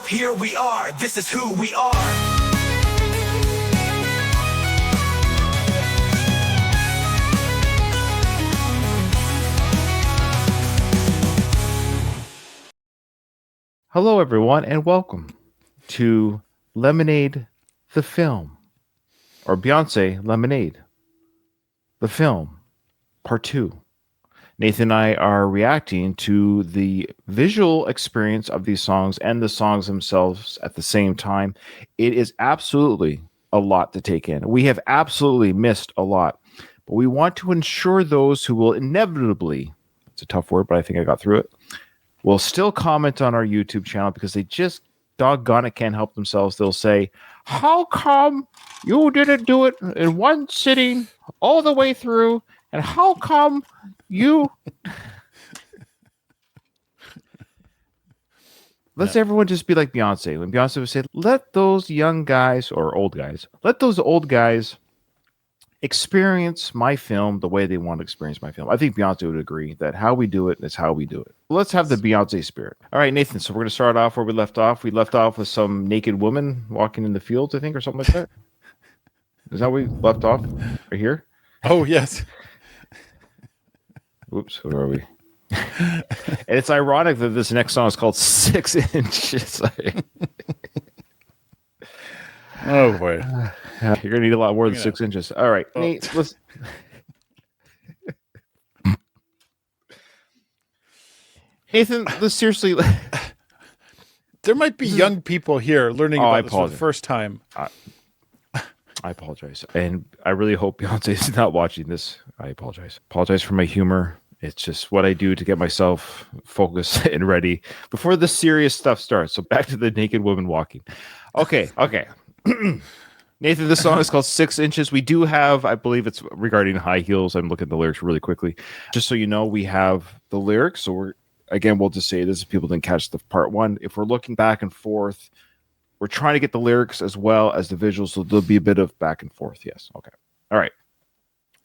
here we are, this is who we are. Hello, everyone, and welcome to Lemonade, the film, or Beyoncé Lemonade, the film, part 2. Nathan and I are reacting to the visual experience of these songs and the songs themselves at the same time. It is absolutely a lot to take in. We have absolutely missed a lot, but we want to ensure those who will inevitably, it's a tough word, but I think I got through it, will still comment on our YouTube channel because they just doggone it can't help themselves. They'll say, how come you didn't do it in one sitting all the way through? And how come you... Let's everyone just be like Beyonce. When Beyonce would say, let those young guys or old guys, let those old guys experience my film the way they want to experience my film. I think Beyonce would agree that how we do it is how we do it. Let's have the Beyonce spirit. All right, Nathan, so we're going to start off where we left off. We left off with some naked woman walking in the fields, I think, or something like that. Is that where we left off? Right here? Oh, yes. Oops, where are we? And it's ironic that this next song is called 6 Inches. Oh, boy. You're going to need a lot more than 6 inches. All right, Nate, let's... Nathan, let's seriously... There might be young people here learning about this for the first time. I apologize. And I really hope Beyonce is not watching this. I apologize. Apologize for my humor. It's just what I do to get myself focused and ready before the serious stuff starts. So back to the naked woman walking. Okay. Nathan, this song is called 6 Inches. We do have, I believe it's regarding high heels. I'm looking at the lyrics really quickly. Just so you know, we have the lyrics. So we'll just say this if people didn't catch the part 1. If we're looking back and forth, we're trying to get the lyrics as well as the visuals, so there'll be a bit of back and forth. Yes. Okay. All right.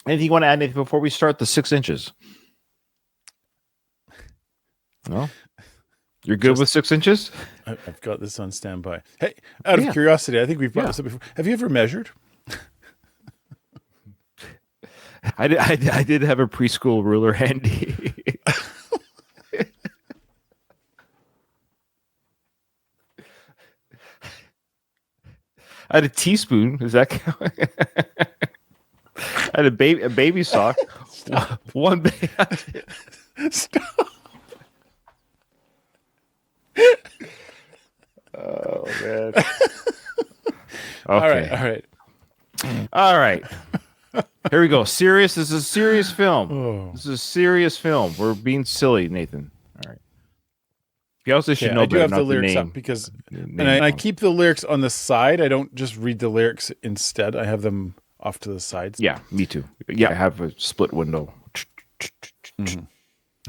Anything you want to add, Nathan, before we start the 6 inches? No? You're good with 6 inches? I've got this on standby. Hey, out of curiosity, I think we've brought this up before. Have you ever measured? I did have a preschool ruler handy. I had a teaspoon. Does that count? I had a baby sock. One baby. Stop. Oh man. Okay. All right. Here we go. Serious. This is a serious film. Oh. This is a serious film. We're being silly, Nathan. All right. You also should know I do have not the lyrics name, up because, and I keep the lyrics on the side. I don't just read the lyrics instead. I have them off to the sides. Yeah, me too. Yeah, I have a split window. Mm-hmm.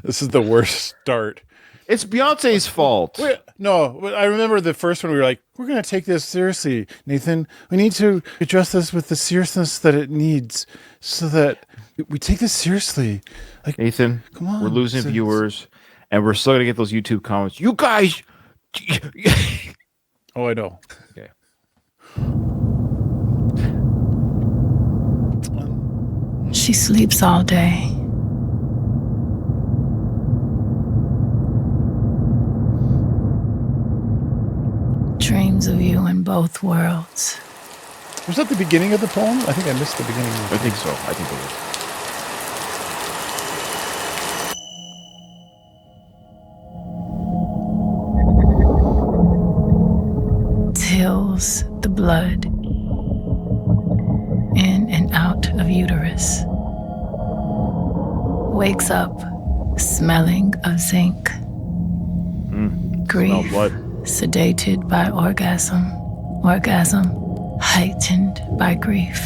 This is the worst start. It's Beyonce's fault. No, I remember the first one. We were like, we're going to take this seriously, Nathan. We need to address this with the seriousness that it needs so that we take this seriously. Like, Nathan, come on, we're losing viewers. And we're still going to get those YouTube comments. You guys. Oh, I know. Okay. She sleeps all day. Dreams of you in both worlds. Was that the beginning of the poem? I think I missed the beginning. I think so. I think it was. Tills the blood in and out of uterus. Wakes up smelling of zinc. Grief sedated by orgasm. Orgasm heightened by grief.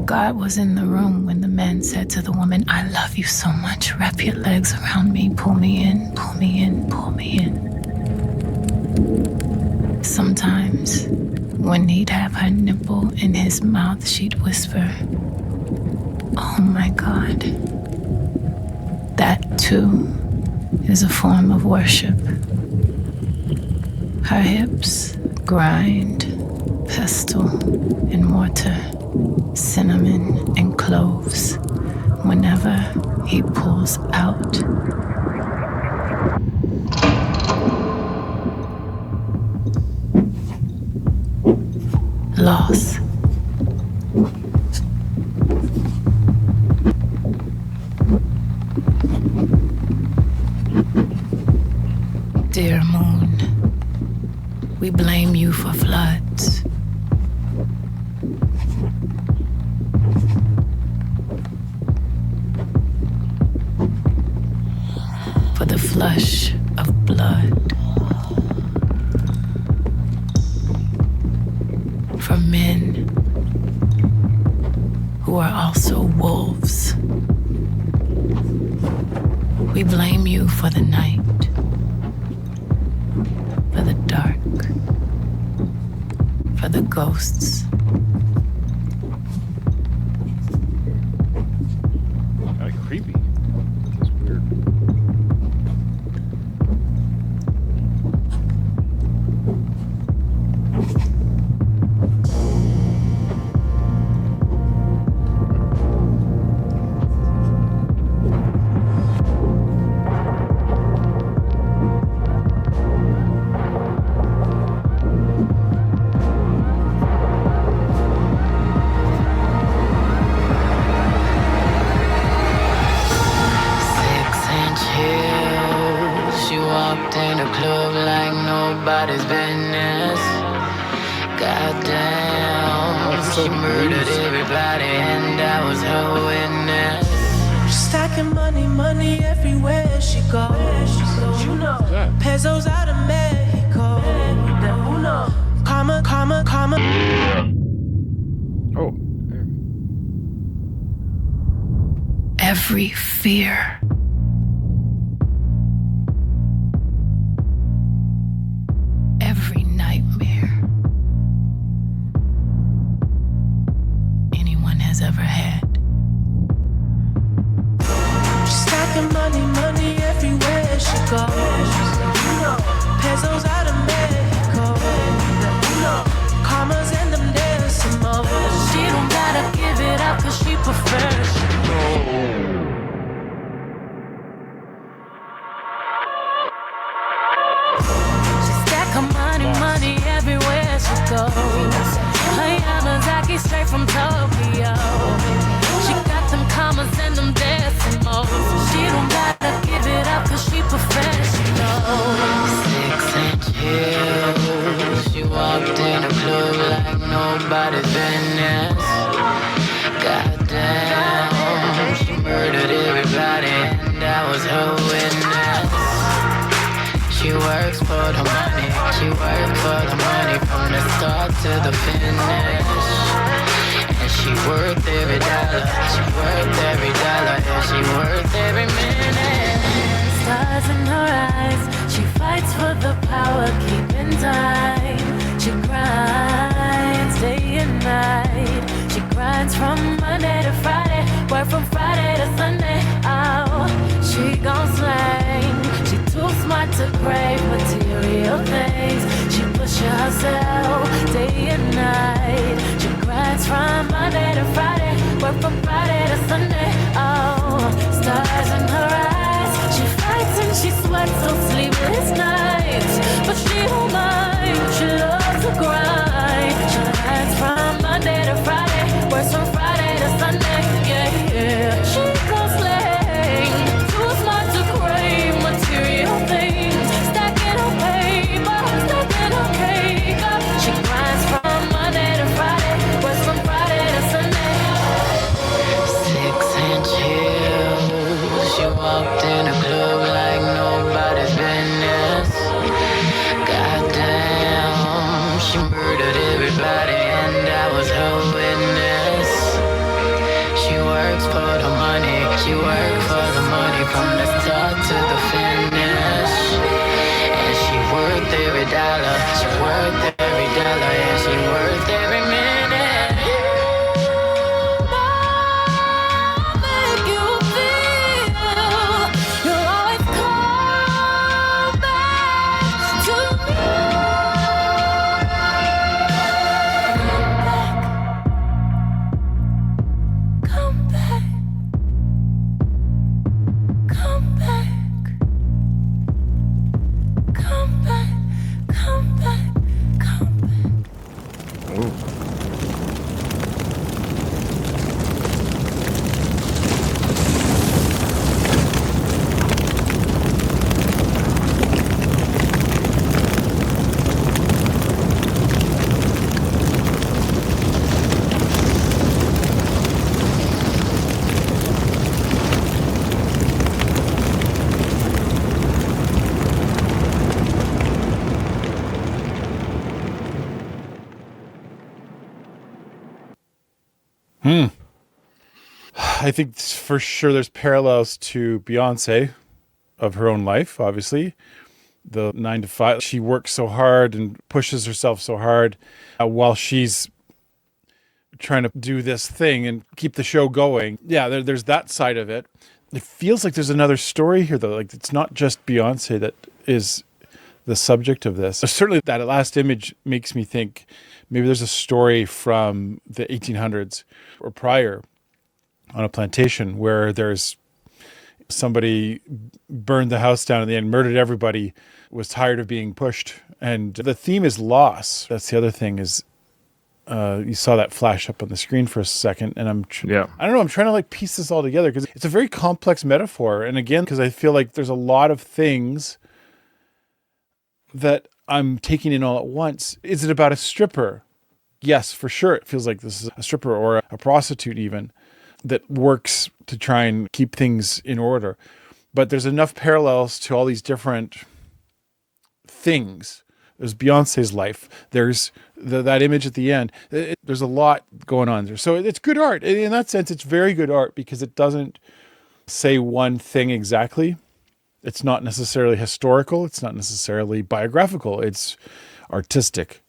God was in the room when the man said to the woman, I love you so much. Wrap your legs around me. Pull me in, pull me in, pull me in. Sometimes, when he'd have her nipple in his mouth, she'd whisper, oh my God. That, too, is a form of worship. her hips grind pestle and mortar, cinnamon and cloves whenever he pulls out. Loss. Dear moon, we blame you for floods. For the flush of blood. For men who are also wolves. We blame you for the night. For the dark, for the ghosts. Kind of creepy. That's weird. Nobody's business. Goddamn, so she murdered crazy. everybody, and I was her witness. Stacking money, money everywhere she goes. You know, pesos out of Mexico. Uno, karma, karma, karma. Oh, there. Every fear. Every nightmare anyone has ever had. Stacking money, money everywhere she goes. You know, pesos out of Mexico. Uno, karma's and them decimals. She don't gotta give it up 'cause she prefers. Money everywhere she goes. Her Yamazaki straight from Tokyo. She got them commas and them decimals. She don't gotta give it up 'cause she professional. 6-inch heels. She walked in a club like nobody's business. Goddamn, she murdered everybody and I was her witness. She works for the money, she works for the money from the start to the finish. And she worth every dollar, she worth every dollar, and she worth every minute. Stars in her eyes, she fights for the power, keeping time. She grinds day and night. She grinds from Monday to Friday, work from Friday to Sunday. Oh, she gon' slang. She too smart to crave material things. She pushes herself day and night. She grinds from Monday to Friday, work from Friday to Sunday. Oh, stars in her eyes. She fights and she sweats so sleepless nights, but she don't mind. She loves to grind. She grinds from Monday to Friday, works from Friday to Sunday. Yeah, yeah. She gon' slang. Too smart to crave material things. Stacking her paper, stacking her cake up. She grinds from Monday to Friday, works from Friday to Sunday. 6-inch heels. She walked in a club like nobody's business. Goddamn, she murdered everybody and I was her witness. She works for the money, she works for the money from the start to the finish. And she worth every dollar, she worth every dollar, and she worth every minute. Make you feel you'll always come back to me. I think for sure there's parallels to Beyonce of her own life, obviously. The 9 to 5, she works so hard and pushes herself so hard while she's trying to do this thing and keep the show going. Yeah, there's that side of it. It feels like there's another story here, though. Like, it's not just Beyonce that is the subject of this. Certainly that last image makes me think maybe there's a story from the 1800s or prior on a plantation where there's somebody burned the house down in the end, murdered everybody, was tired of being pushed. And the theme is loss. That's the other thing is you saw that flash up on the screen for a second. And I don't know, I'm trying to like piece this all together because it's a very complex metaphor. And again, because I feel like there's a lot of things that I'm taking in all at once. Is it about a stripper? Yes, for sure. It feels like this is a stripper or a prostitute even that works to try and keep things in order. But there's enough parallels to all these different things. There's Beyonce's life. There's that image at the end. There's a lot going on there. So it's good art. In that sense, it's very good art because it doesn't say one thing exactly. It's not necessarily historical. It's not necessarily biographical. It's artistic.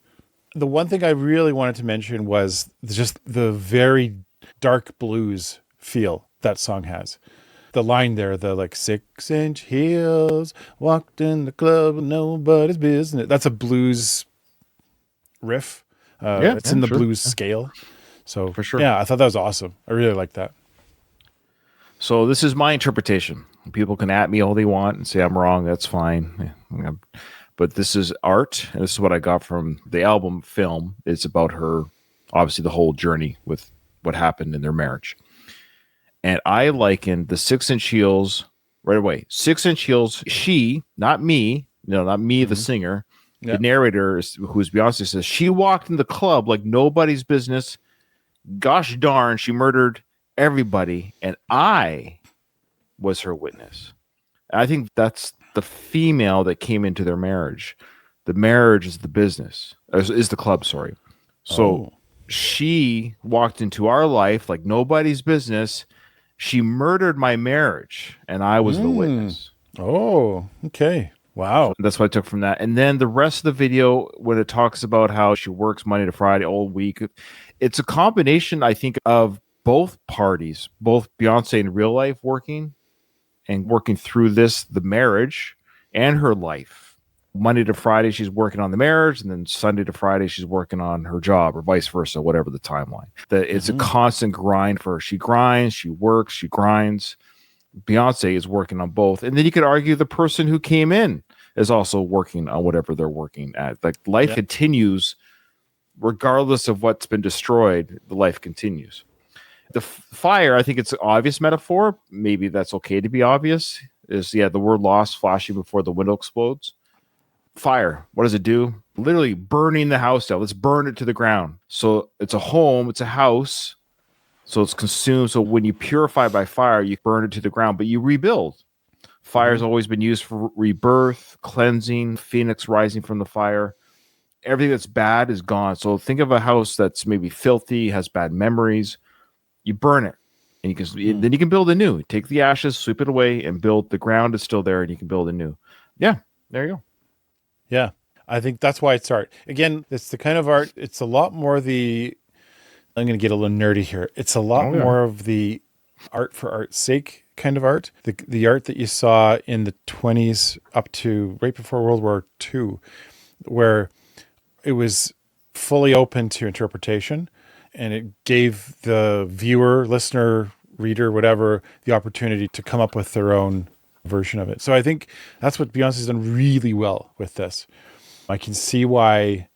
The one thing I really wanted to mention was just the very dark blues feel that song has. The line there, the like 6-inch heels, walked in the club, nobody's business. That's a blues riff. It's in the blues scale. So for sure. Yeah, I thought that was awesome. I really like that. So this is my interpretation. People can at me all they want and say I'm wrong. That's fine. But this is art, and this is what I got from the album Film. It's about her, obviously, the whole journey with what happened in their marriage. And I likened the 6-inch heels right away. 6-inch heels, she, not me, not me, the singer, the narrator, who's Beyonce, says, she walked in the club like nobody's business. Gosh darn, she murdered everybody, and I was her witness. And I think that's the female that came into their marriage. The marriage is the business, is the club, sorry. So she walked into our life like nobody's business. She murdered my marriage, and I was the witness. Oh, okay. Wow. So that's what I took from that. And then the rest of the video, when it talks about how she works Monday to Friday all week, it's a combination, I think, of both parties, both Beyonce in real life working and working through this, the marriage and her life. Monday to Friday, she's working on the marriage, and then Sunday to Friday, she's working on her job, or vice versa, whatever the timeline. It's a constant grind for her. She grinds, she works, she grinds. Beyonce is working on both. And then you could argue the person who came in is also working on whatever they're working at. Like life continues, regardless of what's been destroyed, the life continues. The fire, I think it's an obvious metaphor. Maybe that's okay to be obvious. Is the word lost flashing before the window explodes. Fire, what does it do? Literally burning the house down. Let's burn it to the ground. So it's a home, it's a house. So it's consumed. So when you purify by fire, you burn it to the ground, but you rebuild. Fire has always been used for rebirth, cleansing, phoenix rising from the fire. Everything that's bad is gone. So think of a house that's maybe filthy, has bad memories. You burn it, and then you can build anew. Take the ashes, sweep it away, and build. The ground is still there, and you can build anew. Yeah, there you go. Yeah, I think that's why it's art. Again, it's the kind of art. It's a lot more I'm going to get a little nerdy here. It's a lot more of the art for art's sake kind of art. The art that you saw in the 20s up to right before World War II, where it was fully open to interpretation. And it gave the viewer, listener, reader, whatever, the opportunity to come up with their own version of it. So I think that's what Beyonce's done really well with this. I can see why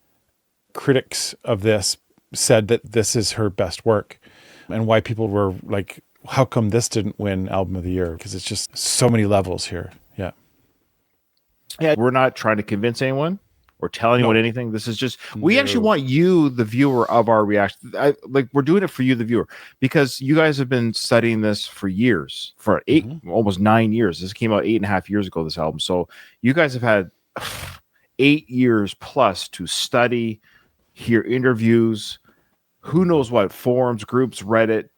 critics of this said that this is her best work, and why people were like, how come this didn't win Album of the Year? Because it's just so many levels here. Yeah. Yeah, we're not trying to convince anyone or tell anyone anything. This is just, we actually want you, the viewer, of our reaction. We're doing it for you, the viewer, because you guys have been studying this for years, for almost 9 years. This came out 8.5 years ago, this album. So you guys have had 8 years plus to study, hear interviews, who knows what forums, groups, Reddit.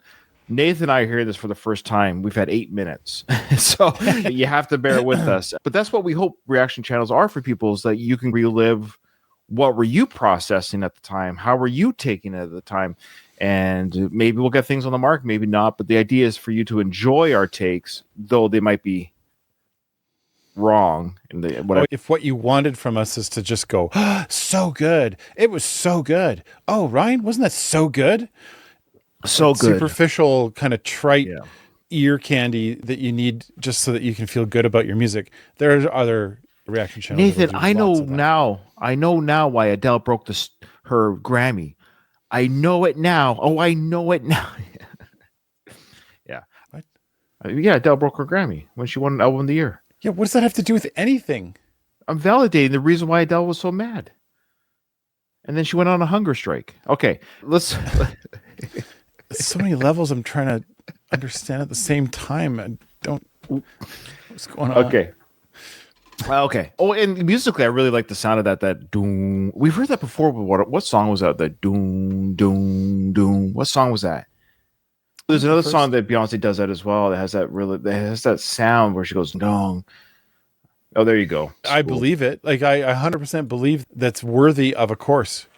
Nathan and I are hearing this for the first time. We've had 8 minutes. So you have to bear with us. But that's what we hope reaction channels are for people, is that you can relive what were you processing at the time? How were you taking it at the time? And maybe we'll get things on the mark, maybe not. But the idea is for you to enjoy our takes, though they might be wrong. If what you wanted from us is to just go, so good. It was so good. Oh, Ryan, wasn't that so good? So good. Superficial, kind of trite ear candy that you need just so that you can feel good about your music. There are other reaction channels. Nathan, I know now why Adele broke her Grammy. I know it now. Oh, I know it now. Yeah. What? Yeah, Adele broke her Grammy when she won an album of the year. Yeah, what does that have to do with anything? I'm validating the reason why Adele was so mad. And then she went on a hunger strike. Okay, let's... So many levels I'm trying to understand at the same time. I don't... What's going on? Okay. Oh, and musically, I really like the sound of that doom. We've heard that before, but what song was that? That doom, doom, doom. What song was that? There's another song that Beyonce does that as well. That has that sound where she goes dong. Oh, there you go. I believe it. Like I 100% believe that's worthy of a course.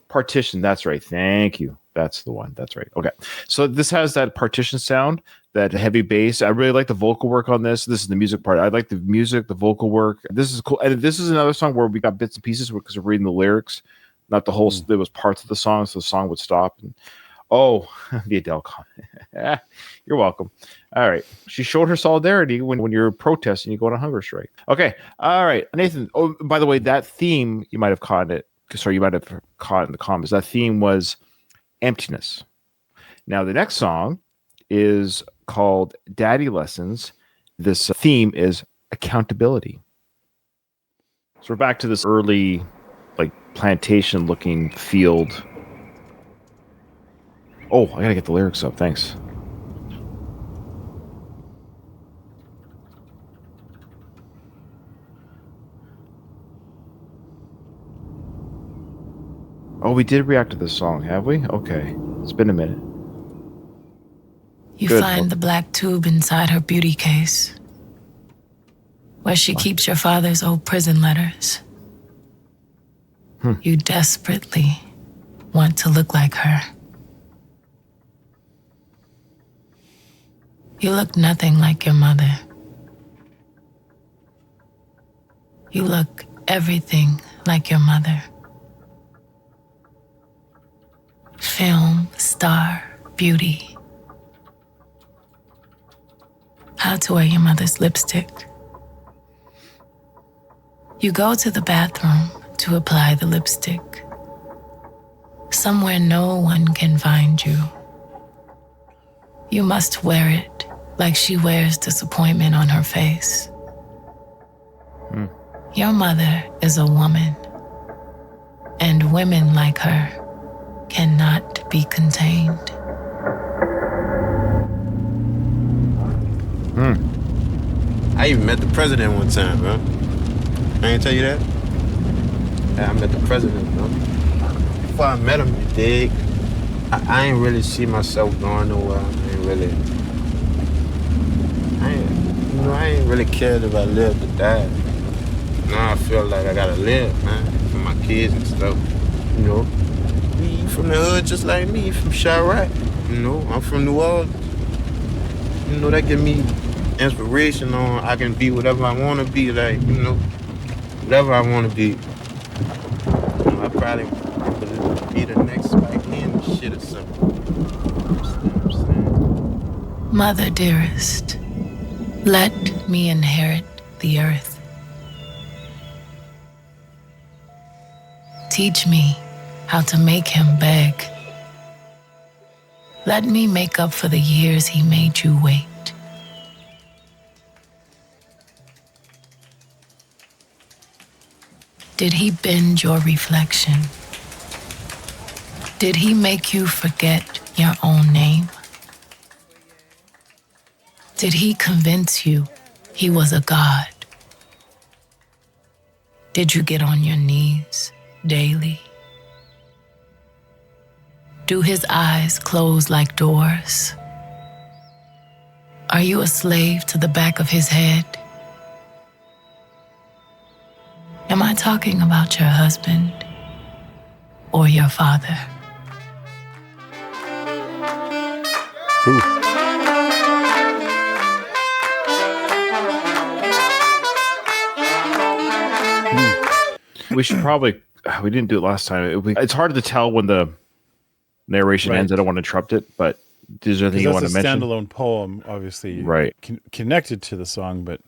Partition. That's right. Thank you. That's the one. That's right. Okay. So this has that partition sound, that heavy bass. I really like the vocal work on this. This is the music part. I like the music, the vocal work. This is cool. And this is another song where we got bits and pieces because we're reading the lyrics, not the whole. There was parts of the song, so the song would stop. And the Adele comment. You're welcome. All right. She showed her solidarity when you're protesting, you go on a hunger strike. Okay. All right. Nathan. Oh, by the way, that theme, you might have caught it. Sorry, you might have caught it in the comments. That theme was emptiness. Now, the next song is called Daddy Lessons. This theme is accountability. So we're back to this early, like, plantation-looking field. Oh, I gotta get the lyrics up. Thanks. Oh, we did react to this song, have we? Okay. It's been a minute. You Good. find the black tube inside her beauty case, where she keeps your father's old prison letters. You desperately want to look like her. You look nothing like your mother. You look everything like your mother. Film, star, beauty. How to wear your mother's lipstick. You go to the bathroom to apply the lipstick. Somewhere no one can find you. You must wear it like she wears disappointment on her face. Your mother is a woman, and women like her cannot be contained. I even met the president one time, bro. I ain't tell you that? Yeah, I met the president, bro. Before I met him, you dig? I ain't really see myself going nowhere. I ain't really cared if I lived or died. Now I feel like I gotta live, man, for my kids and stuff, you know. You from the hood just like me, from Chirac, you know. I'm from New Orleans. You know, that give me inspiration on I can be whatever I want to be, like, you know, whatever I want to be. You know, I probably would be the next Spike Lee shit or something. You know what I'm saying? Mother dearest, let me inherit the earth. Teach me how to make him beg. Let me make up for the years he made you wait. Did he bend your reflection? Did he make you forget your own name? Did he convince you he was a god? Did you get on your knees daily Do his eyes close like doors? Are you a slave to the back of his head? Am I talking about your husband or your father? Ooh. We should probably. We didn't do it last time. It's hard to tell when the narration ends. I don't want to interrupt it, but is there anything you want to mention? That's a standalone poem, obviously, right? Connected to the song, but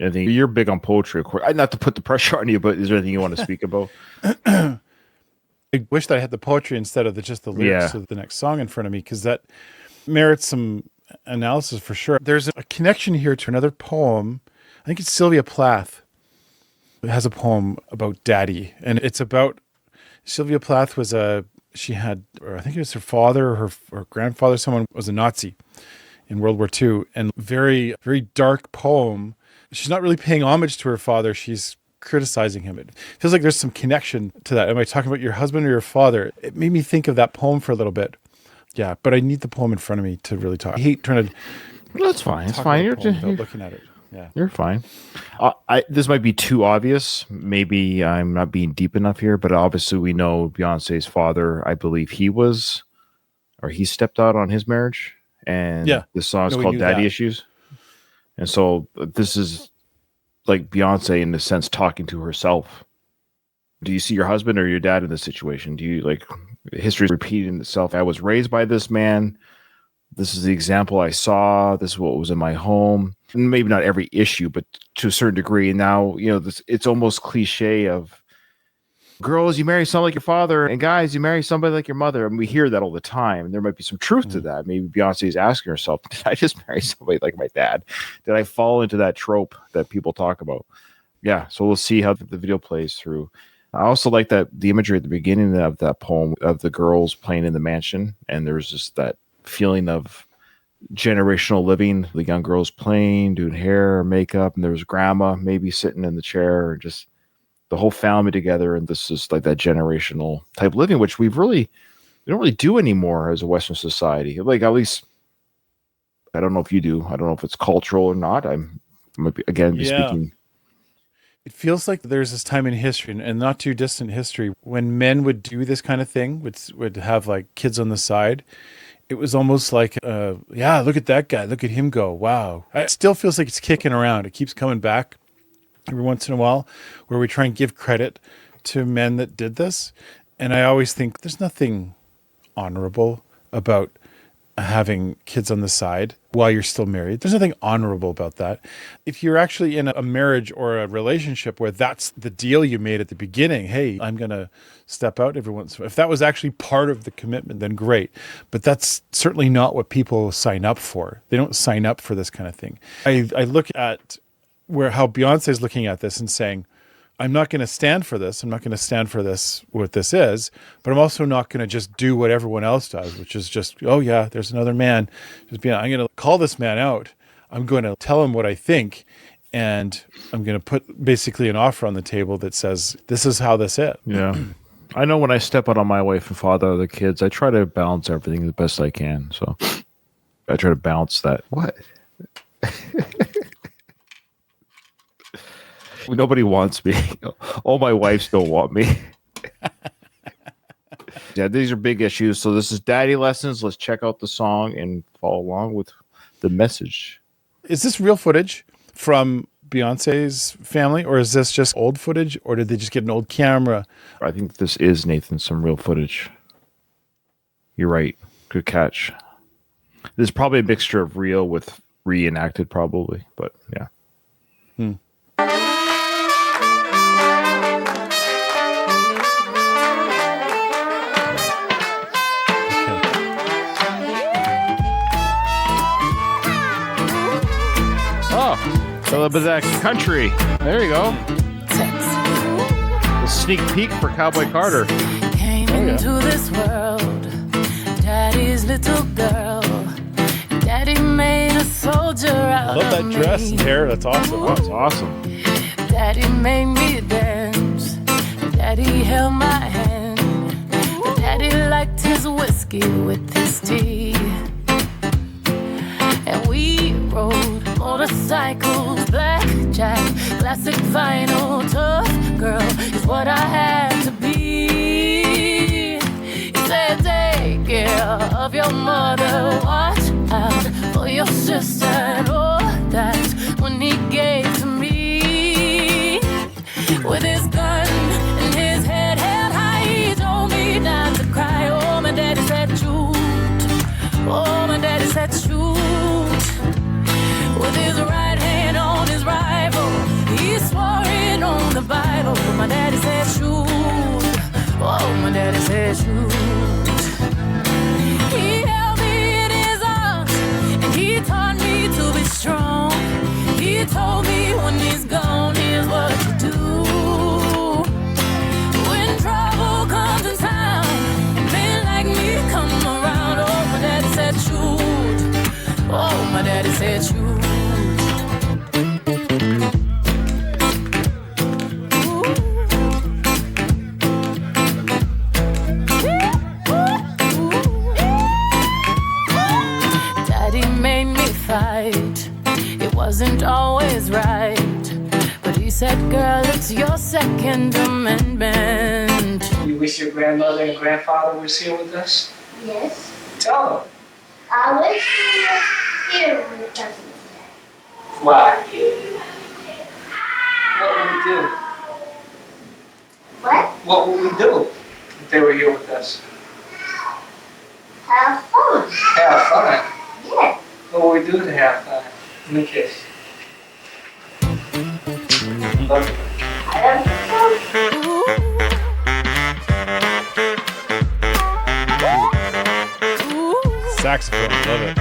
I think you're big on poetry, of course. Not to put the pressure on you, but is there anything you want to speak about? I wish that I had the poetry instead of just the lyrics of the next song in front of me, because that merits some analysis for sure. There's a connection here to another poem. I think it's Sylvia Plath. It has a poem about daddy, and it's about Sylvia Plath was she had, or I think it was her father or her grandfather, someone was a Nazi in World War II, and very, very dark poem. She's not really paying homage to her father. She's criticizing him. It feels like there's some connection to that. Am I talking about your husband or your father? It made me think of that poem for a little bit. Yeah, but I need the poem in front of me to really talk. I hate trying to. That's fine. It's fine. You're looking at it. Yeah, you're fine. This might be too obvious. Maybe I'm not being deep enough here, but obviously we know Beyonce's father. I believe he stepped out on his marriage, and the song is called "Daddy Issues." And so this is like Beyonce in the sense talking to herself. Do you see your husband or your dad in this situation? Do you like history repeating itself? I was raised by this man. This is the example I saw. This is what was in my home. And maybe not every issue, but to a certain degree. And now, it's almost cliche of girls, you marry someone like your father, and guys, you marry somebody like your mother. And we hear that all the time. And there might be some truth to that. Maybe Beyonce is asking herself, did I just marry somebody like my dad? Did I fall into that trope that people talk about? Yeah. So we'll see how the video plays through. I also like that the imagery at the beginning of that poem of the girls playing in the mansion. And there's just that feeling of generational living, the young girls playing, doing hair, makeup, and there was grandma maybe sitting in the chair, and just the whole family together. And this is like that generational type of living, which we don't really do anymore as a Western society. Like, at least, I don't know if you do. I don't know if it's cultural or not. I might be speaking. It feels like there's this time in history, and not too distant history, when men would do this kind of thing, would have like kids on the side. It was almost like, look at that guy. Look at him go. Wow. It still feels like it's kicking around. It keeps coming back every once in a while, where we try and give credit to men that did this. And I always think there's nothing honorable about having kids on the side while you're still married. There's nothing honorable about that. If you're actually in a marriage or a relationship where that's the deal you made at the beginning, hey, I'm going to step out every once in a while. If that was actually part of the commitment, then great. But that's certainly not what people sign up for. They don't sign up for this kind of thing. I look at how Beyonce is looking at this and saying, I'm not going to stand for this. I'm not going to stand for this, what this is, but I'm also not going to just do what everyone else does, which is just, oh yeah, there's another man. I'm going to call this man out. I'm going to tell him what I think. And I'm going to put basically an offer on the table that says, this is how this is. Yeah. I know when I step out on my wife and father of the kids, I try to balance everything the best I can. So I try to balance that. What? Nobody wants me. All my wives don't want me. Yeah, these are big issues. So this is Daddy Lessons. Let's check out the song and follow along with the message. Is this real footage from Beyonce's family, or is this just old footage, or did they just get an old camera? I think this is, Nathan, some real footage. You're right. Good catch. There's probably a mixture of real with reenacted, probably, but yeah. A little bit of that country. There you go. A sneak peek for Cowboy Carter. Came into this world, Daddy's little girl. Daddy made a soldier out I love that of dress me. and hair. That's awesome. That's awesome. Daddy made me dance. Daddy held my hand. Daddy liked to his whiskey with his tea. And we rode motorcycles, blackjack, classic vinyl. Tough girl is what I had to be. He said, take care of your mother, watch out for your sister. And all that's when he gave to me. With his gun and his head held high, he told me not to cry. Oh, my daddy said shoot. Oh, my daddy said shoot. With his right hand on his rifle, he swore it on the Bible. My daddy said shoot. Oh, my daddy said shoot. He held me in his arms and he taught me to be strong. He told me when he's gone, here's what to do. When trouble comes in town, men like me come around. Oh, my daddy said shoot. Oh, my daddy said shoot. Daddy made me fight. It wasn't always right, but he said, girl, it's your Second Amendment. You wish your grandmother and grandfather was here with us? Yes. Tell them. I wish you were here when it doesn't. Why? What would we do? What? What would we do if they were here with us? Have fun. Have fun. Yeah. What would we do to have fun? Give me a kiss. Love you. I love you. Saxophone, love it.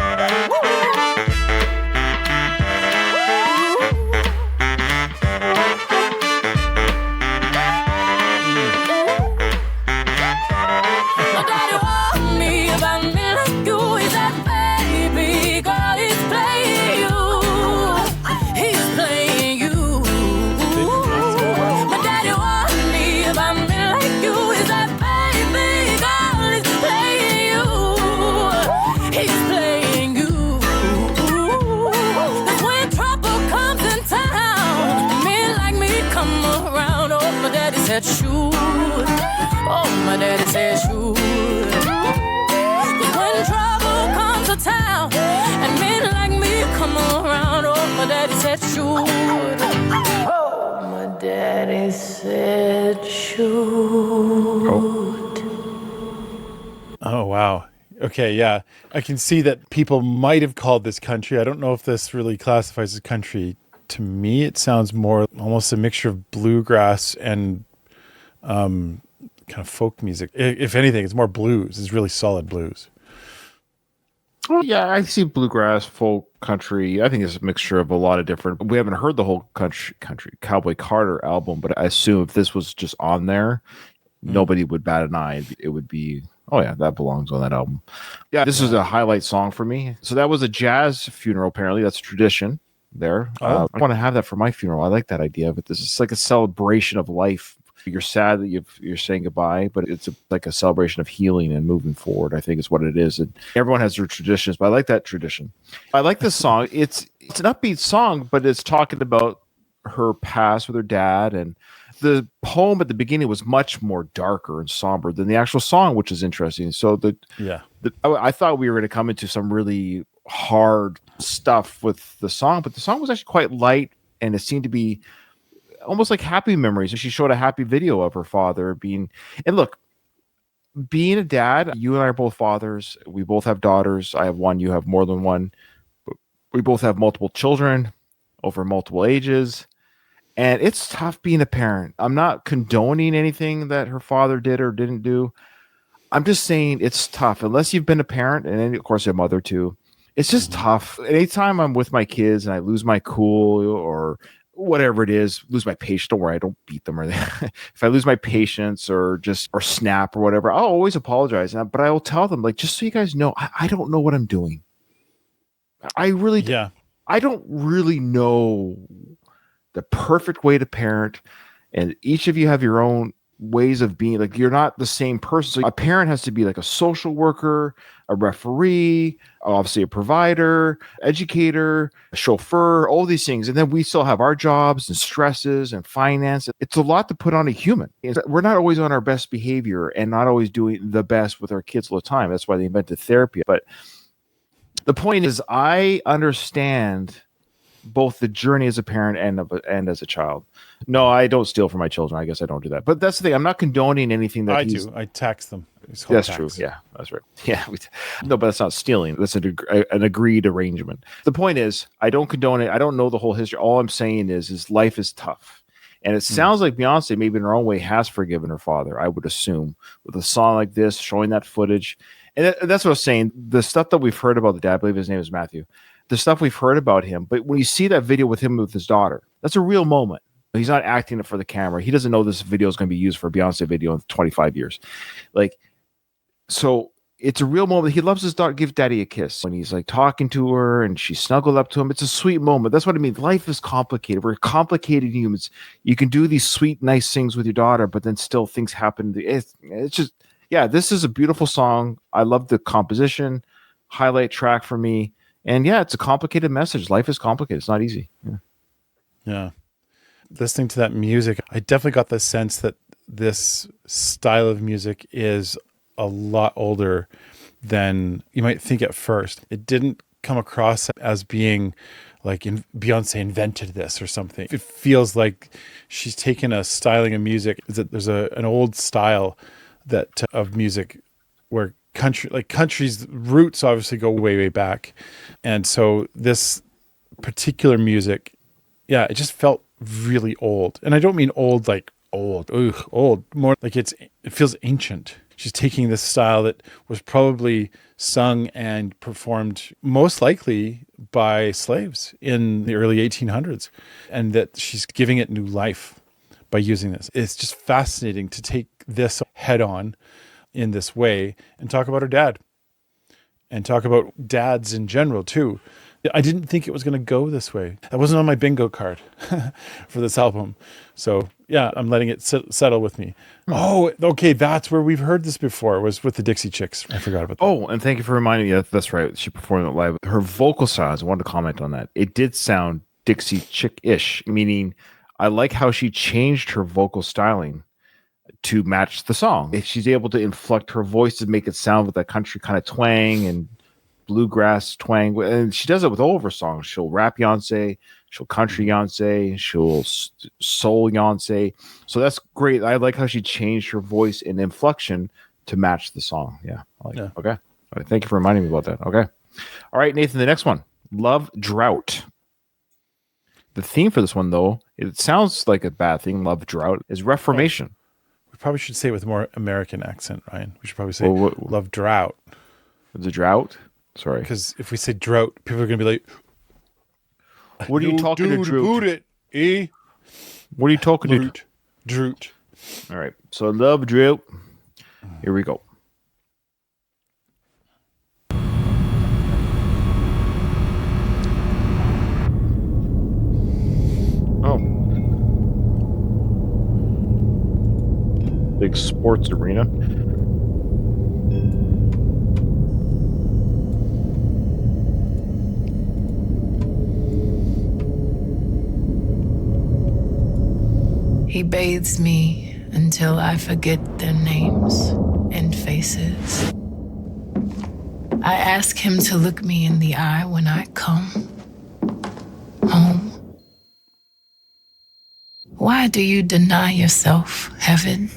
My daddy warned me about men like you. He said, baby girl, he's playing you. He's playing you. My daddy warned me about men like you. He said, baby girl, he's playing you. He's playing you. 'Cause when trouble comes in town, men like me come around. Oh, my daddy said shoot. Oh, my daddy said shoot. When trouble comes to town and men like me come around. Oh, my daddy said shoot. Oh, my daddy said shoot. Oh, wow. Okay, yeah. I can see that people might have called this country. I don't know if this really classifies as country. To me, it sounds more almost a mixture of bluegrass and kind of folk music. If anything, it's more blues. It's really solid blues. Well, yeah, I see bluegrass, folk, country. I think it's a mixture of a lot of different. We haven't heard the whole country Cowboy Carter album, but I assume if this was just on there, nobody would bat an eye. It would be, oh yeah, that belongs on that album. Yeah, this is a highlight song for me. So that was a jazz funeral. Apparently, that's a tradition there. I want to have that for my funeral. I like that idea of it. This is like a celebration of life. You're sad that you're saying goodbye, but it's like a celebration of healing and moving forward. I think is what it is. And everyone has their traditions, but I like that tradition. I like this song. It's an upbeat song, but it's talking about her past with her dad. And the poem at the beginning was much more darker and somber than the actual song, which is interesting. So I thought we were going to come into some really hard stuff with the song, but the song was actually quite light, and it seemed to be almost like happy memories. And she showed a happy video of her father being, and look, being a dad, you and I are both fathers. We both have daughters. I have one, you have more than one. But we both have multiple children over multiple ages. And it's tough being a parent. I'm not condoning anything that her father did or didn't do. I'm just saying it's tough. Unless you've been a parent, and then, of course, a mother too. It's just tough. Anytime I'm with my kids and I lose my cool or whatever it is, lose my patience. Don't worry, I don't beat them or anything. If I lose my patience or snap or whatever, I'll always apologize. But I will tell them, like, just so you guys know, I don't know what I'm doing. I don't really know the perfect way to parent. And each of you have your own ways of being. Like, you're not the same person. So a parent has to be like a social worker, a referee, obviously a provider, educator, a chauffeur, all these things. And then we still have our jobs and stresses and finance. It's a lot to put on a human. We're not always on our best behavior and not always doing the best with our kids all the time. That's why they invented therapy. But the point is, I understand both the journey as a parent and as a child. No, I don't steal from my children. I guess I don't do that. But that's the thing. I'm not condoning anything that I do. I tax them. That's true. Yeah, that's right. Yeah. No, but that's not stealing. That's an agreed arrangement. The point is, I don't condone it. I don't know the whole history. All I'm saying is life is tough. And it sounds like Beyonce, maybe in her own way, has forgiven her father, I would assume, with a song like this, showing that footage. And that's what I was saying. The stuff that we've heard about the dad, I believe his name is Matthew, the stuff we've heard about him. But when you see that video with him with his daughter, that's a real moment. He's not acting it for the camera. He doesn't know this video is going to be used for a Beyonce video in 25 years. Like, so it's a real moment. He loves his daughter. Give daddy a kiss when he's like talking to her and she snuggled up to him. It's a sweet moment. That's what I mean. Life is complicated. We're complicated humans. You can do these sweet, nice things with your daughter, but then still things happen. It's just, yeah, this is a beautiful song. I love the composition, highlight track for me. And yeah, it's a complicated message. Life is complicated. It's not easy. Yeah. Listening to that music, I definitely got the sense that this style of music is a lot older than you might think at first. It didn't come across as being like Beyonce invented this or something. It feels like she's taken a styling of music. There's an old style that of music where country's roots obviously go way, way back. And so this particular music, yeah, it just felt really old. And I don't mean old like old, more like it feels ancient. She's taking this style that was probably sung and performed most likely by slaves in the early 1800s, and that she's giving it new life by using this. It's just fascinating to take this head on in this way and talk about her dad and talk about dads in general too. I didn't think it was going to go this way. That wasn't on my bingo card for this album. So yeah, I'm letting it settle with me. Oh, okay. That's where we've heard this before, was with the Dixie Chicks. I forgot about that. Oh, and thank you for reminding me. That's right. She performed it live. Her vocal sounds, I wanted to comment on that. It did sound Dixie Chick-ish, meaning I like how she changed her vocal styling to match the song. If she's able to inflect her voice to make it sound with that country kind of twang and bluegrass twang, and she does it with all of her songs. She'll rap Beyonce, she'll country Beyonce, she'll soul Beyonce. So that's great. I like how she changed her voice and inflection to match the song. Yeah. Okay. All right, thank you for reminding me about that. Okay. All right, Nathan, the next one, Love Drought. The theme for this one, though, it sounds like a bad thing. Love Drought is reformation. We probably should say it with a more American accent, Ryan. We should probably say Love Drought. The drought? Sorry. Because if we say drought, people are going to be like, what are you talking to, Droot? What are you talking to? Droot. All right. So Love Drought. Here we go. Oh. Big sports arena. He bathes me until I forget their names and faces. I ask him to look me in the eye when I come home. Why do you deny yourself heaven?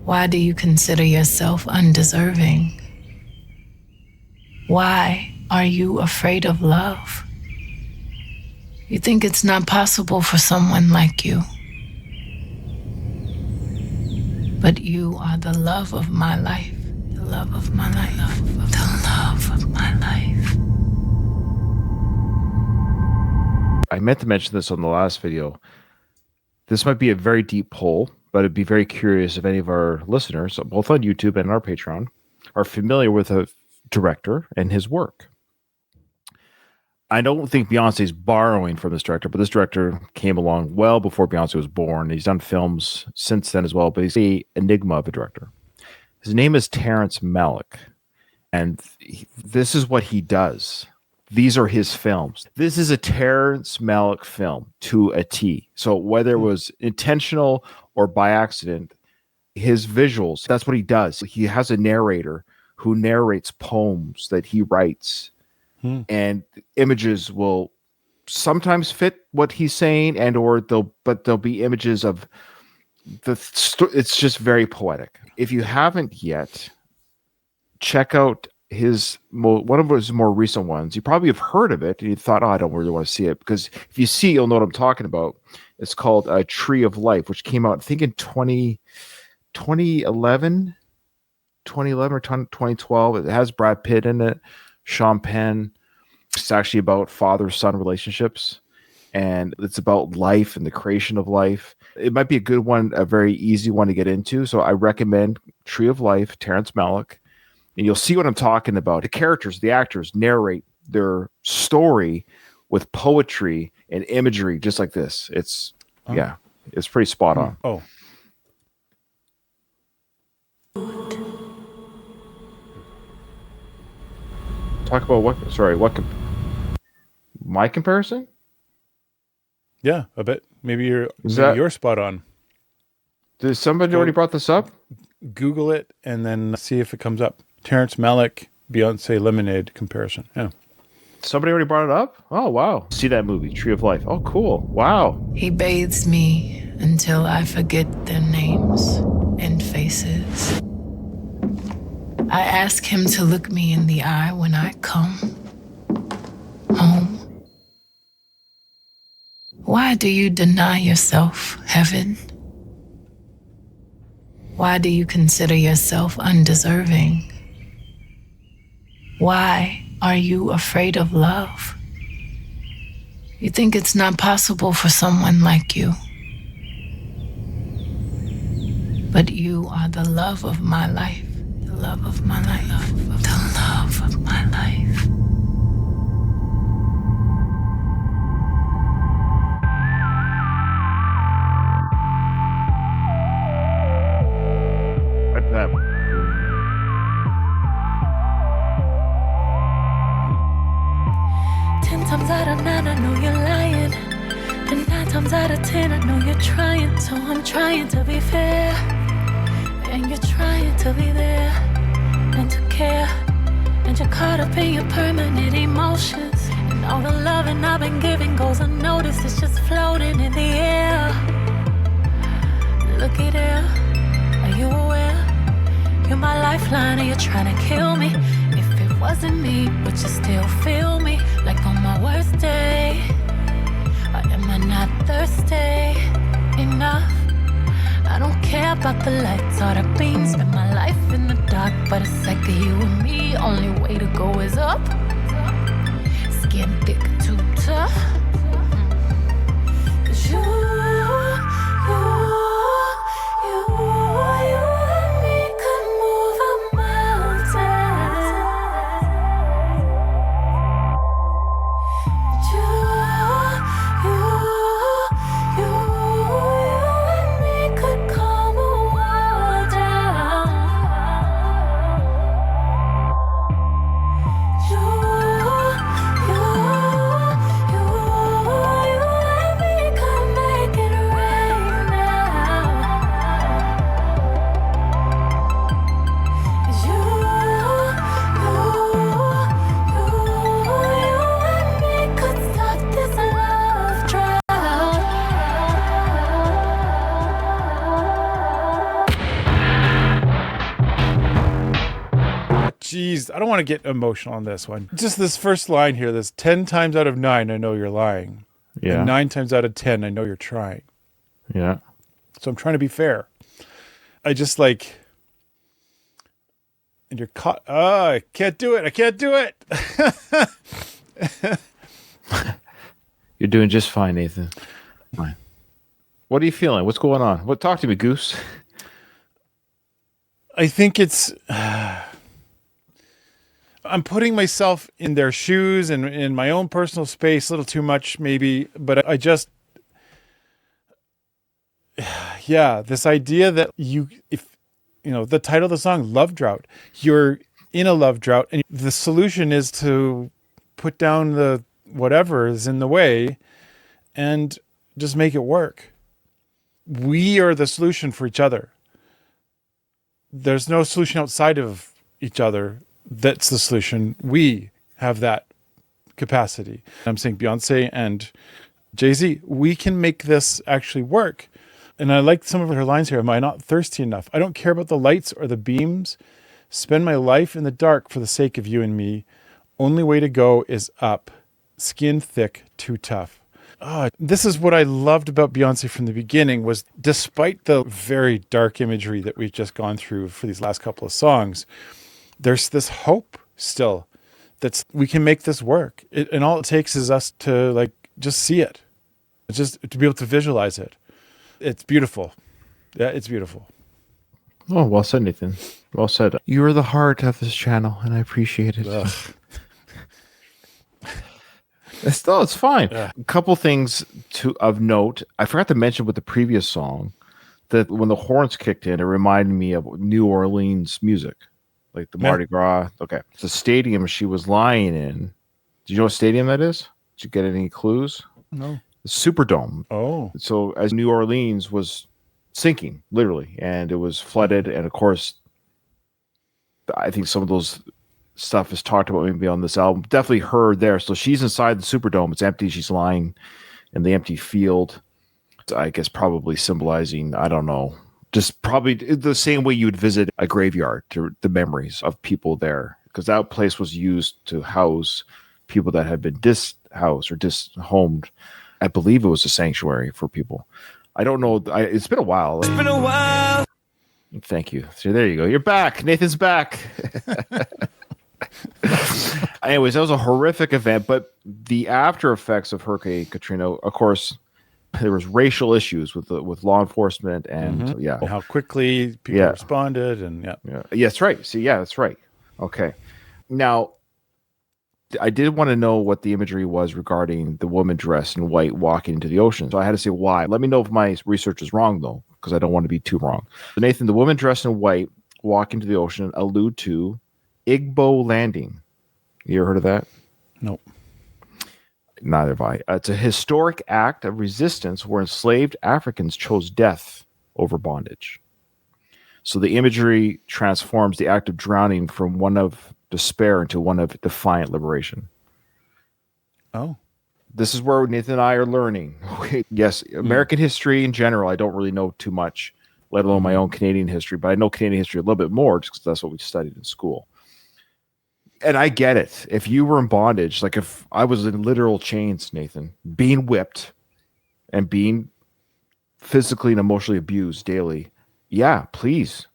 Why do you consider yourself undeserving? Why are you afraid of love? You think it's not possible for someone like you. But you are the love of my life. The love of my life. The love of my life. I meant to mention this on the last video. This might be a very deep poll, but I'd be very curious if any of our listeners, both on YouTube and our Patreon, are familiar with a director and his work. I don't think Beyonce's borrowing from this director, but this director came along well before Beyonce was born. He's done films since then as well, but he's the enigma of a director. His name is Terrence Malick, and this is what he does. These are his films. This is a Terrence Malick film to a T. So whether it was intentional or by accident, his visuals, that's what he does. He has a narrator who narrates poems that he writes. And images will sometimes fit what he's saying, there'll be images of it's just very poetic. If you haven't yet, check out one of his more recent ones. You probably have heard of it and you thought, I don't really want to see it, because if you see, you'll know what I'm talking about. It's called A Tree of Life, which came out, I think, in 2011 or 2012. It has Brad Pitt in it, Sean Penn. It's actually about father-son relationships, and it's about life and the creation of life. It might be a good one, a very easy one to get into. So I recommend Tree of Life, Terrence Malick, and you'll see what I'm talking about. The characters, the actors narrate their story with poetry and imagery, just like this. It's pretty spot on. Oh. Talk about what? Sorry, my comparison? Yeah, a bit. Maybe you're spot on. Did somebody already brought this up? Google it and then see if it comes up. Terrence Malick, Beyonce Lemonade comparison. Yeah. Somebody already brought it up? Oh, wow. See that movie, Tree of Life. Oh, cool. Wow. He bathes me until I forget their names and faces. I ask him to look me in the eye when I come home. Why do you deny yourself heaven? Why do you consider yourself undeserving? Why are you afraid of love? You think it's not possible for someone like you. But you are the love of my life. The love of my life. The love of my life. Right to that. 10 times out of 9, I know you're lying. And 9 times out of 10, I know you're trying. So I'm trying to be fair. And you're trying to be there and to care. And you're caught up in your permanent emotions. And all the loving I've been giving goes unnoticed. It's just floating in the air. Looky there, are you aware? You're my lifeline and you're trying to kill me. If it wasn't me, would you still feel me? Like on my worst day? Or am I not thirsty enough? I don't care about the lights or the beams. Spend my life in the dark, but a second you and me. Only way to go is up. Skin thick, too tough. 'Cause you and me could move a mountain. You and me could calm a world down. You and me could make it rain now. You and me could stop this love drought. Jeez, I don't want to get emotional on this one. Just this first line here, this 10 times out of 9, I know you're lying. Yeah. And 9 times out of 10, I know you're trying. Yeah. So I'm trying to be fair. I just like, and you're caught. Oh, I can't do it. I can't do it. You're doing just fine, Nathan. Fine. What are you feeling? What's going on? Talk to me, Goose. I think it's, I'm putting myself in their shoes and in my own personal space a little too much, maybe. But I just, yeah, this idea that if the title of the song, Love Drought, you're in a love drought, and the solution is to put down the whatever is in the way and just make it work. We are the solution for each other. There's no solution outside of each other. That's the solution. We have that capacity. I'm saying Beyonce and Jay-Z, we can make this actually work. And I like some of her lines here. Am I not thirsty enough? I don't care about the lights or the beams. Spend my life in the dark for the sake of you and me. Only way to go is up. Skin thick, too tough. This is what I loved about Beyonce from the beginning, was despite the very dark imagery that we've just gone through for these last couple of songs, there's this hope still that we can make this work. And all it takes is us to just see it. Just to be able to visualize it. It's beautiful. Yeah, it's beautiful. Oh, well said, Nathan. Well said. You are the heart of this channel, and I appreciate it. It's fine. Yeah. A couple things of note. I forgot to mention with the previous song that when the horns kicked in, it reminded me of New Orleans music, like the Mardi Gras. Okay. The stadium she was lying in. Do you know what stadium that is? Did you get any clues? No. The Superdome. Oh. So as New Orleans was sinking, literally, and it was flooded, and of course, I think some of those stuff is talked about maybe on this album. Definitely her there. So she's inside the Superdome. It's empty. She's lying in the empty field. I guess probably symbolizing, I don't know, just probably the same way you would visit a graveyard, to the memories of people there, because that place was used to house people that had been dishoused or dishomed. I believe it was a sanctuary for people. I don't know. It's been a while. It's been a while. Thank you. So there you go. You're back. Nathan's back. Anyways, that was a horrific event, but the after effects of Hurricane Katrina, of course, there was racial issues with law enforcement, and And how quickly people responded, and yeah, that's right. See, yeah, that's right. Okay, now I did want to know what the imagery was regarding the woman dressed in white walking into the ocean. So I had to say why. Let me know if my research is wrong, though, because I don't want to be too wrong. So Nathan, the woman dressed in white walking into the ocean allude to Igbo landing. You ever heard of that? Nope. Neither have I. It's a historic act of resistance where enslaved Africans chose death over bondage. So the imagery transforms the act of drowning from one of despair into one of defiant liberation. Oh. This is where Nathan and I are learning. Yes, American history in general, I don't really know too much, let alone my own Canadian history, but I know Canadian history a little bit more just because that's what we studied in school. And I get it. If you were in bondage, like if I was in literal chains, Nathan, being whipped and being physically and emotionally abused daily, yeah, please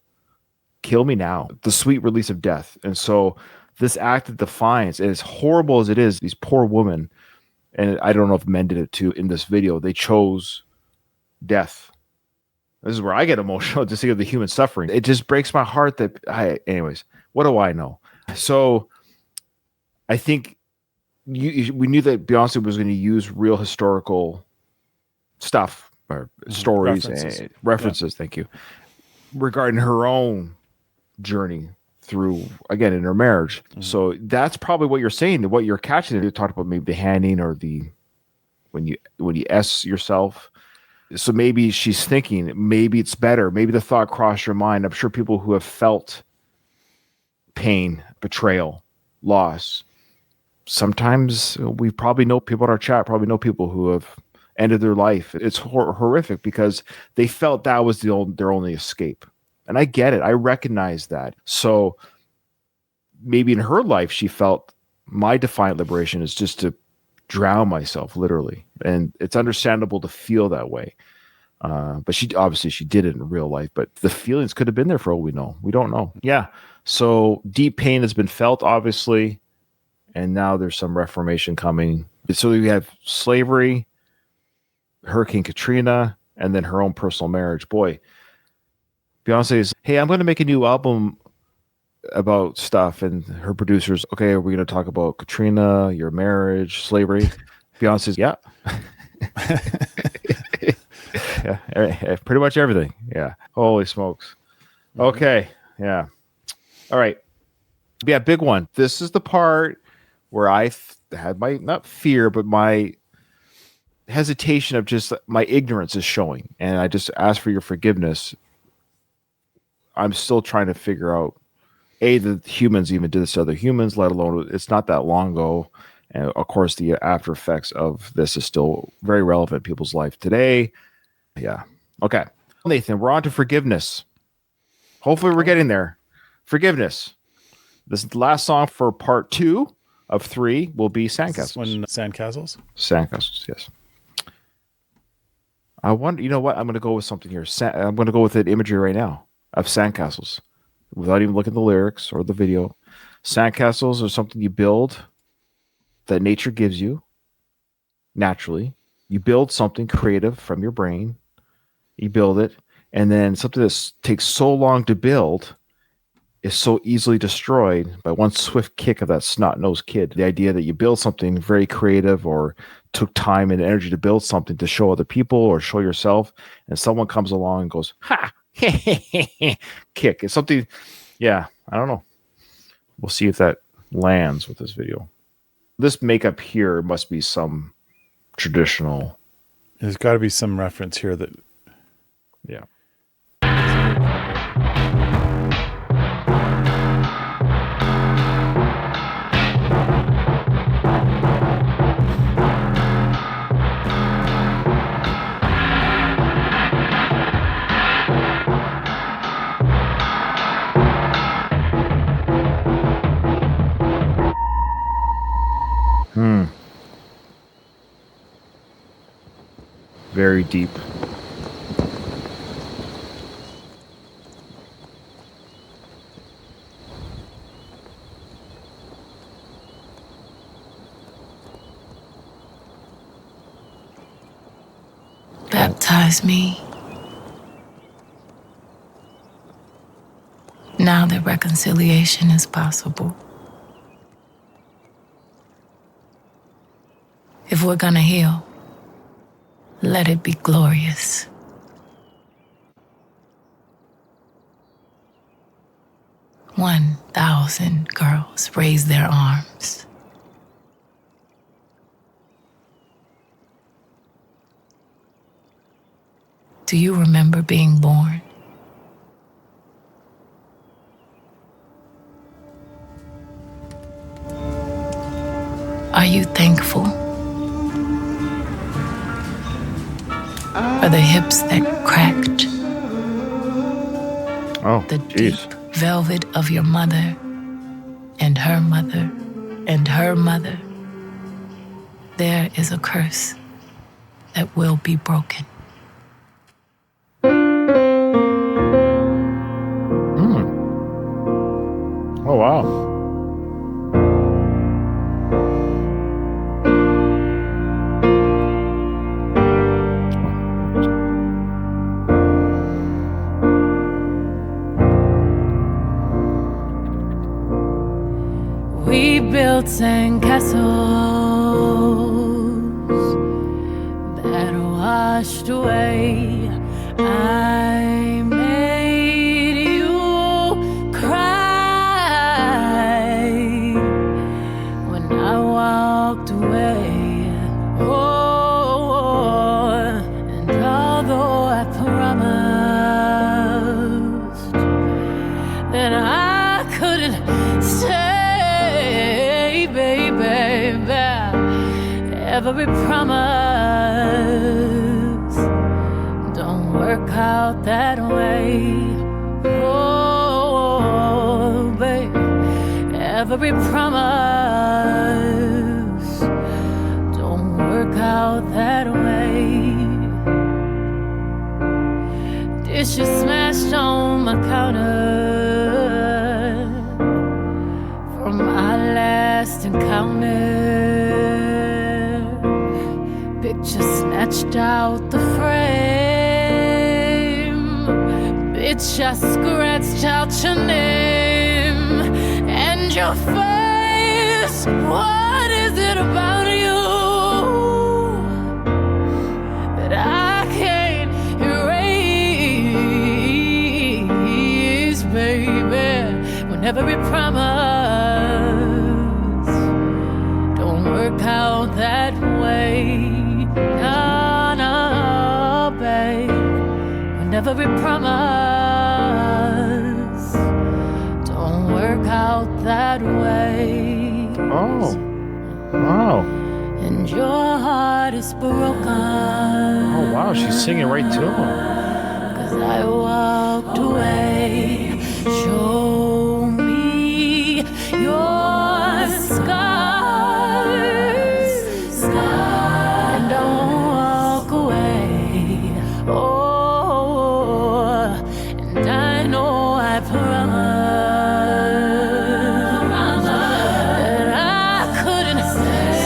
kill me now. The sweet release of death. And so this act of defiance, and as horrible as it is, these poor women, and I don't know if men did it too in this video, they chose death. This is where I get emotional to see the human suffering. It just breaks my heart that anyways, what do I know? So I think we knew that Beyonce was going to use real historical stuff or stories and references. Thank you. Regarding her own journey through, again, in her marriage. So that's probably what you're saying. What you're catching. You talked about maybe the handing or the when you S yourself. So maybe she's thinking maybe it's better. Maybe the thought crossed your mind. I'm sure people who have felt pain, betrayal, loss. Sometimes we probably know people in our chat, probably know people who have ended their life. It's horrific because they felt that was their only escape. And I get it. I recognize that. So maybe in her life, she felt my defiant liberation is just to drown myself, literally. And it's understandable to feel that way. But she did it in real life, but the feelings could have been there for all we know. We don't know. Yeah. So deep pain has been felt, obviously. And now there's some reformation coming. So we have slavery, Hurricane Katrina, and then her own personal marriage. Boy, Beyonce is, hey, I'm going to make a new album about stuff, and her producers, okay, are we going to talk about Katrina, your marriage, slavery? Beyonce's, yeah. Yeah, pretty much everything. Yeah. Holy smokes. Okay. Yeah. All right. Yeah, big one. This is the part where I had my, not fear, but my hesitation of just my ignorance is showing. And I just ask for your forgiveness. I'm still trying to figure out, the humans even did this to other humans, let alone it's not that long ago. And of course, the after effects of this is still very relevant in people's life today. Yeah. Okay. Nathan, we're on to forgiveness. Hopefully we're getting there. Forgiveness. This is the last song for part 2 of 3 will be Sandcastles. Sandcastles? Sandcastles, yes. I wonder, you know what? I'm going to go with something here. I'm going to go with an imagery right now of sandcastles without even looking at the lyrics or the video. Sandcastles are something you build that nature gives you naturally. You build something creative from your brain. You build it, and then something that takes so long to build is so easily destroyed by one swift kick of that snot-nosed kid. The idea that you build something very creative or took time and energy to build something to show other people or show yourself, and someone comes along and goes, ha, kick. It's something, yeah, I don't know. We'll see if that lands with this video. This makeup here must be some traditional. There's got to be some reference here that. Yeah. Very deep. Baptize me. Now that reconciliation is possible. If we're gonna heal, let it be glorious. One 1,000 girls raise their arms. Do you remember being born? Are you thankful for the hips that cracked? Oh, The geez. deep velvet of your mother and her mother and her mother. There is a curse that will be broken. Oh, wow. We built sandcastles that washed away. I made you cry when I walked away. Oh, and although I promised that I couldn't stay, baby, every promise don't work out that way. Oh, babe, every promise don't work out that way. Dishes smashed on my counter from our last encounter. Picture snatched out the frame. Bitch, I scratched out your name. your face. What is it about you that I can't erase, baby? When every promise don't work out that way. No, no, babe. When every promise don't work out that way. Oh, wow. And your heart is broken. Oh, wow. She's singing right to him. 'Cause I walked away. Show me your scars, and don't walk away. Oh, and I know I promised that I couldn't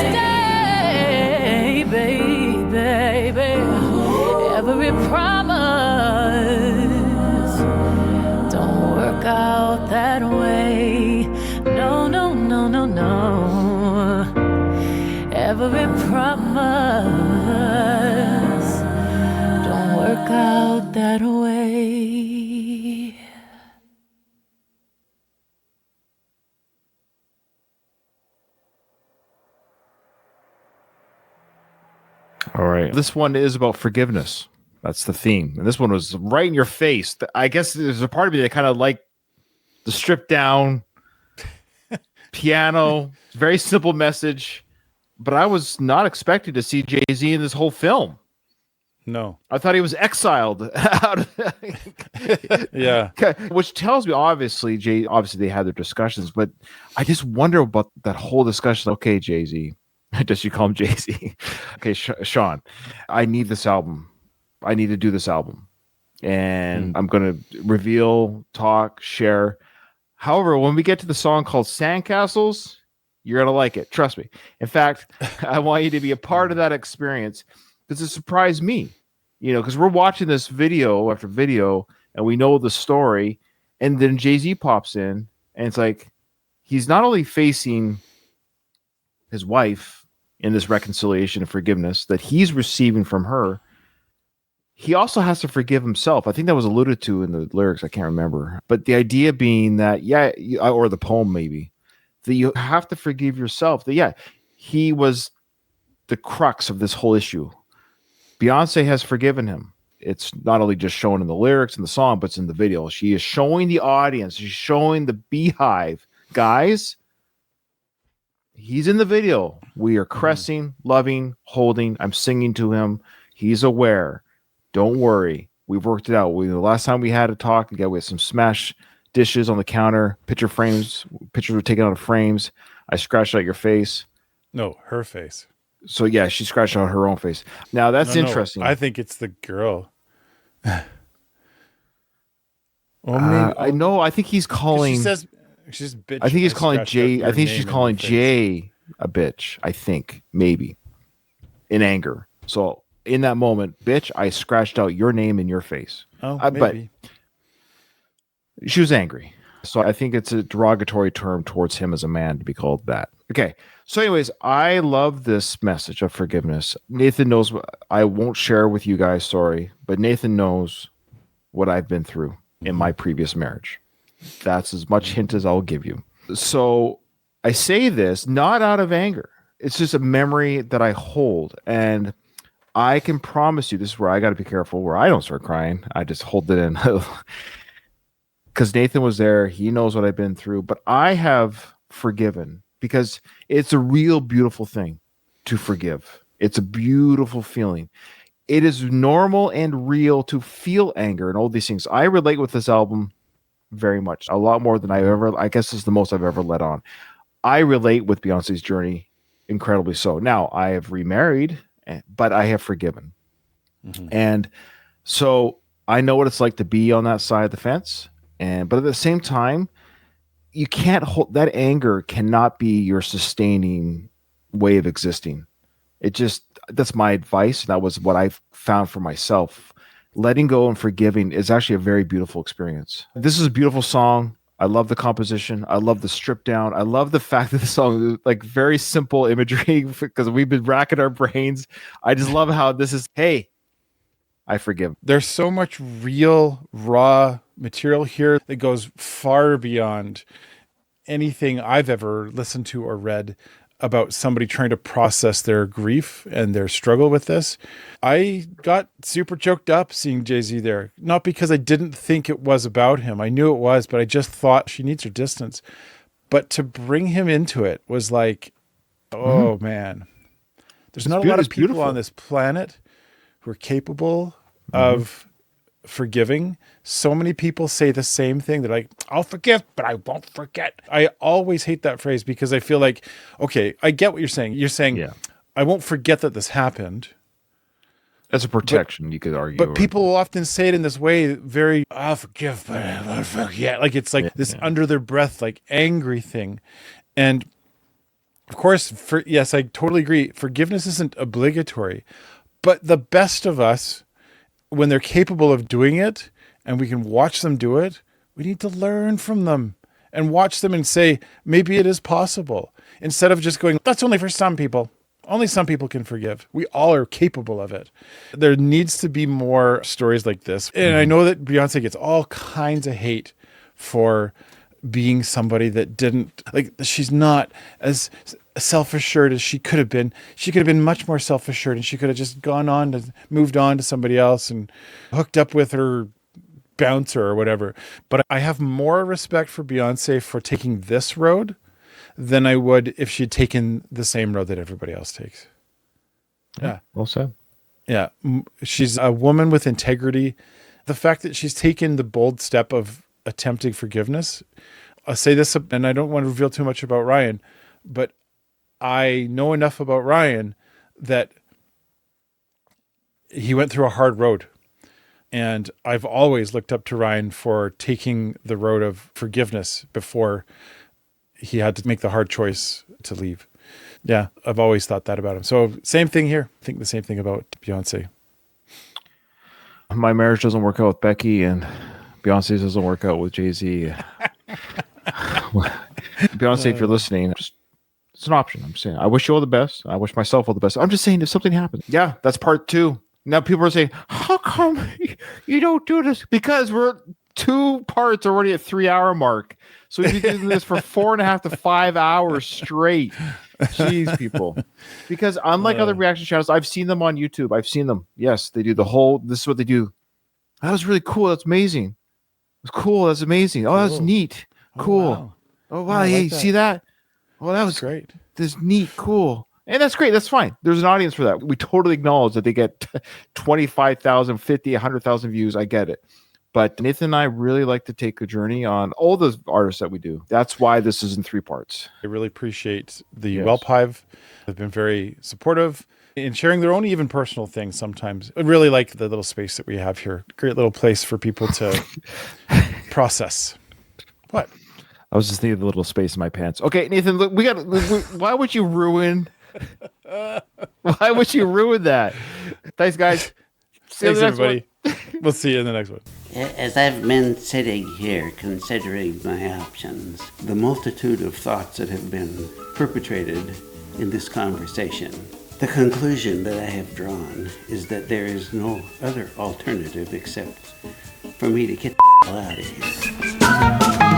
stay, baby. Every promise don't work out that way. No, no, no, no, no. Every promise don't work out that way. All right. This one is about forgiveness. That's the theme. And this one was right in your face. I guess there's a part of me that kind of like the stripped down piano, very simple message. But I was not expecting to see Jay-Z in this whole film. No. I thought he was exiled out of Yeah. which tells me obviously they had their discussions, but I just wonder about that whole discussion. Okay, Jay-Z. Does you call him Jay-Z? Okay, Sean, I need this album. I need to do this album. And I'm going to reveal, talk, share. However, when we get to the song called Sandcastles, you're going to like it. Trust me. In fact, I want you to be a part of that experience because it surprised me, because we're watching this video after video and we know the story. And then Jay-Z pops in and it's like, he's not only facing his wife in this reconciliation and forgiveness that he's receiving from her, he also has to forgive himself. I think that was alluded to in the lyrics. I can't remember. But the idea being that, or the poem maybe, that you have to forgive yourself. That, he was the crux of this whole issue. Beyonce has forgiven him. It's not only just shown in the lyrics and the song, but it's in the video. She is showing the audience. She's showing the beehive. Guys, he's in the video. We are caressing, loving, holding. I'm singing to him. He's aware. Don't worry. We've worked it out. The last time we had a talk, we had some smash dishes on the counter, pictures were taken out of frames. I scratched out your face. No, her face. So yeah, she scratched out her own face. Now that's interesting. I think it's the girl. I know. I think he's calling. She says she's bitch. I think he's calling Jay. I think she's calling Jay a bitch. I think maybe in anger. So in that moment, bitch, I scratched out your name in your face. Oh, But maybe. she was angry. So I think it's a derogatory term towards him as a man to be called that. Okay. So anyways, I love this message of forgiveness. Nathan knows. I won't share with you guys, sorry, but Nathan knows what I've been through in my previous marriage. That's as much hint as I'll give you. So I say this not out of anger. It's just a memory that I hold. And I can promise you, this is where I got to be careful, where I don't start crying. I just hold it in. Because Nathan was there. He knows what I've been through. But I have forgiven because it's a real beautiful thing to forgive. It's a beautiful feeling. It is normal and real to feel anger and all these things. I relate with this album very much, a lot more than I guess is the most I've ever let on. I relate with Beyonce's journey incredibly so. Now, I have remarried, but I have forgiven. Mm-hmm. And so I know what it's like to be on that side of the fence. But at the same time, you can't hold that anger cannot be your sustaining way of existing. That's my advice. And that was what I've found for myself. Letting go and forgiving is actually a very beautiful experience. This is a beautiful song. I love the composition. I love the strip down. I love the fact that the song, like, very simple imagery because we've been racking our brains. I just love how this is, hey, I forgive. There's so much real, raw material here that goes far beyond anything I've ever listened to or read about somebody trying to process their grief and their struggle with this. I got super choked up seeing Jay-Z there. Not because I didn't think it was about him. I knew it was, but I just thought she needs her distance. But to bring him into it was like, oh man. There's not a lot of people on this planet who are capable of forgiving. So many people say the same thing. They're like, I'll forgive, but I won't forget. I always hate that phrase because I feel like, okay, I get what you're saying. You're saying, I won't forget that this happened. As a protection, you could argue. But people will often say it in this way, very, I'll forgive, but I won't forget. Like it's like this under their breath, like angry thing. And of course, yes, I totally agree. Forgiveness isn't obligatory, but the best of us, when they're capable of doing it and we can watch them do it, we need to learn from them and watch them and say, maybe it is possible. Instead of just going, that's only for some people. Only some people can forgive. We all are capable of it. There needs to be more stories like this. And I know that Beyonce gets all kinds of hate for being somebody that didn't, like, she's not as self-assured as she could have been. She could have been much more self-assured and she could have just moved on to somebody else and hooked up with her bouncer or whatever. But I have more respect for Beyonce for taking this road than I would if she'd taken the same road that everybody else takes. Yeah. Well said. Yeah. She's a woman with integrity. The fact that she's taken the bold step of attempting forgiveness. I'll say this, and I don't want to reveal too much about Ryan, but I know enough about Ryan that he went through a hard road. And I've always looked up to Ryan for taking the road of forgiveness before he had to make the hard choice to leave. Yeah, I've always thought that about him. So same thing here. I think the same thing about Beyonce. My marriage doesn't work out with Becky, and Beyonce's doesn't work out with Jay-Z. Beyonce, if you're listening, it's an option. I'm saying I wish you all the best. I wish myself all the best. I'm just saying if something happens. Yeah, that's part 2. Now people are saying, how come you don't do this? Because we're 2 parts already at 3-hour mark. So we've been doing this for 4.5 to 5 hours straight. Jeez, people. Because unlike other reaction channels, I've seen them on YouTube. I've seen them. Yes, they do this is what they do. That was really cool. That's amazing. It's cool. That's amazing. Oh, that's neat. Cool. Oh, wow. Hey, see that? Oh, that was great. This neat. Cool. And that's great. That's fine. There's an audience for that. We totally acknowledge that they get 25,000, 50, 100,000 views. I get it. But Nathan and I really like to take a journey on all the artists that we do. That's why this is in 3 parts. I really appreciate the Whelp Hive. They've been very supportive in sharing their own even personal things sometimes. I really like the little space that we have here. Great little place for people to process. What? I was just thinking of the little space in my pants. Okay, Nathan, look, why would you ruin... Why would you ruin that? Thanks, guys. Thanks, everybody. We'll see you in the next one. As I've been sitting here considering my options, the multitude of thoughts that have been perpetrated in this conversation, the conclusion that I have drawn is that there is no other alternative except for me to get the hell out of here.